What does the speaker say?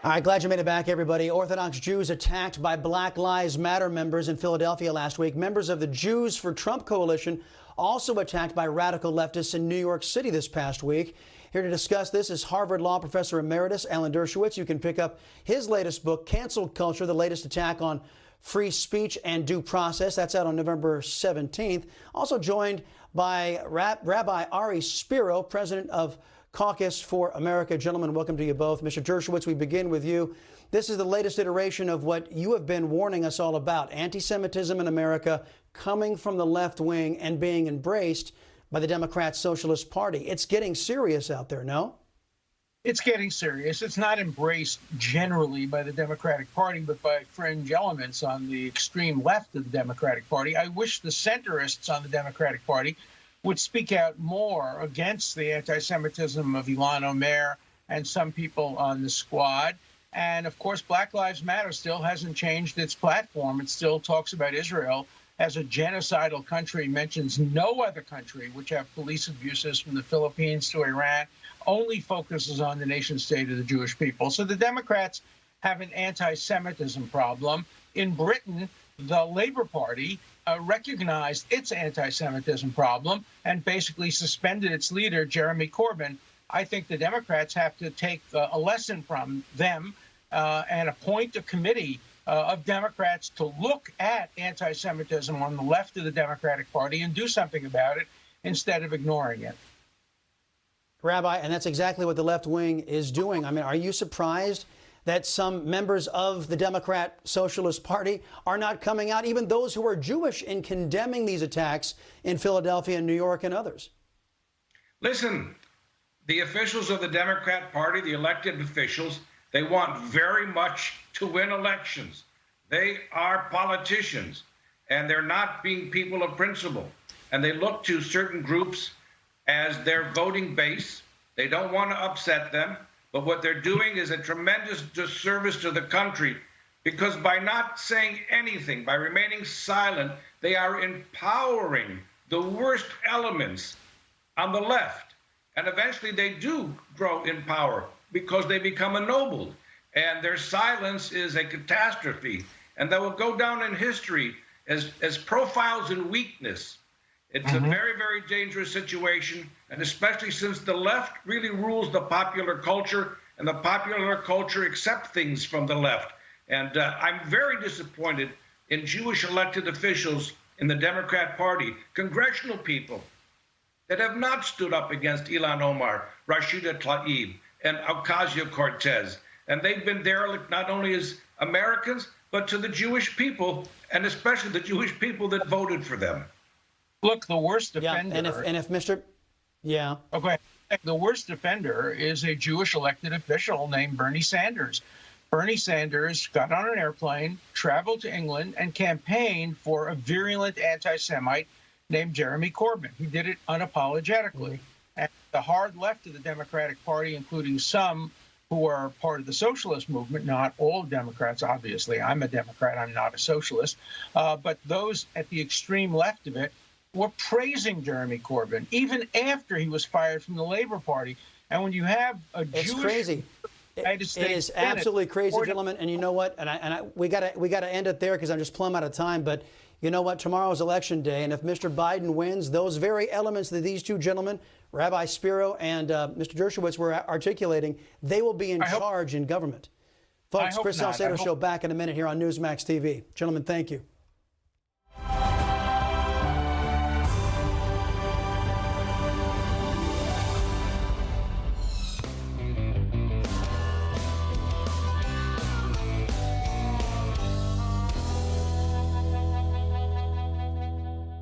All right, glad you made it back, everybody. Orthodox Jews attacked by Black Lives Matter members in Philadelphia last week. Members of the Jews for Trump coalition also attacked by radical leftists in New York City this past week. Here to discuss this is Harvard Law Professor Emeritus Alan Dershowitz. You can pick up his latest book, Cancel Culture, the latest attack on free speech and due process. That's out on November 17th. Also joined by Rabbi Aryeh Spero, president of Caucus for America. Gentlemen, welcome to you both. Mr. Dershowitz, we begin with you. This is the latest iteration of what you have been warning us all about, anti-Semitism in America coming from the left wing and being embraced by the Democrat Socialist Party. It's getting serious out there, no? It's getting serious. It's not embraced generally by the Democratic Party, but by fringe elements on the extreme left of the Democratic Party. I wish the centrists on the Democratic Party would speak out more against the anti-Semitism of Ilhan Omar and some people on the squad. And of course, Black Lives Matter still hasn't changed its platform. It still talks about Israel as a genocidal country, mentions no other country which have police abuses from the Philippines to Iran, only focuses on the nation state of the Jewish people. So the Democrats have an anti-Semitism problem. In Britain, the Labour Party recognized its anti-Semitism problem and basically suspended its leader, Jeremy Corbyn. I think the Democrats have to take a lesson from them and appoint a committee of Democrats to look at anti-Semitism on the left of the Democratic Party and do something about it instead of ignoring it. Rabbi, and that's exactly what the left wing is doing. I mean, are you surprised that some members of the Democrat Socialist Party are not coming out, even those who are Jewish, in condemning these attacks in Philadelphia and New York and others? Listen, the officials of the Democrat Party, the elected officials, they want very much to win elections. They are politicians, and they're not being people of principle. And they look to certain groups as their voting base. They don't want to upset them. But what they're doing is a tremendous disservice to the country, because by not saying anything, by remaining silent, they are empowering the worst elements on the left. And eventually they do grow in power because they become ennobled. And their silence is a catastrophe. And they will go down in history as profiles in weakness. It's a very, very dangerous situation, and especially since the left really rules the popular culture, and the popular culture accepts things from the left. And I'm very disappointed in Jewish elected officials in the Democrat Party, congressional people that have not stood up against Ilhan Omar, Rashida Tlaib, and Ocasio-Cortez. And they've been derelict not only as Americans, but to the Jewish people, and especially the Jewish people that voted for them. Look, the worst offender. Yeah, and if Mr. Yeah. Okay. The worst offender is a Jewish elected official named Bernie Sanders. Bernie Sanders got on an airplane, traveled to England, and campaigned for a virulent anti-Semite named Jeremy Corbyn. He did it unapologetically. And the hard left of the Democratic Party, including some who are part of the socialist movement, not all Democrats, obviously. I'm a Democrat. I'm not a socialist. But those at the extreme left of it were praising Jeremy Corbyn, even after he was fired from the Labour Party. And when you have a It's Jewish crazy. It is absolutely crazy, gentlemen. And you know what? And we gotta end it there because I'm just plumb out of time. But you know what? Tomorrow's election day, and if Mr. Biden wins, those very elements that these two gentlemen, Rabbi Spero and Mr. Dershowitz, were articulating, they will be in charge in government. Folks, Chris Salcedo Show back in a minute here on Newsmax TV. Gentlemen, thank you.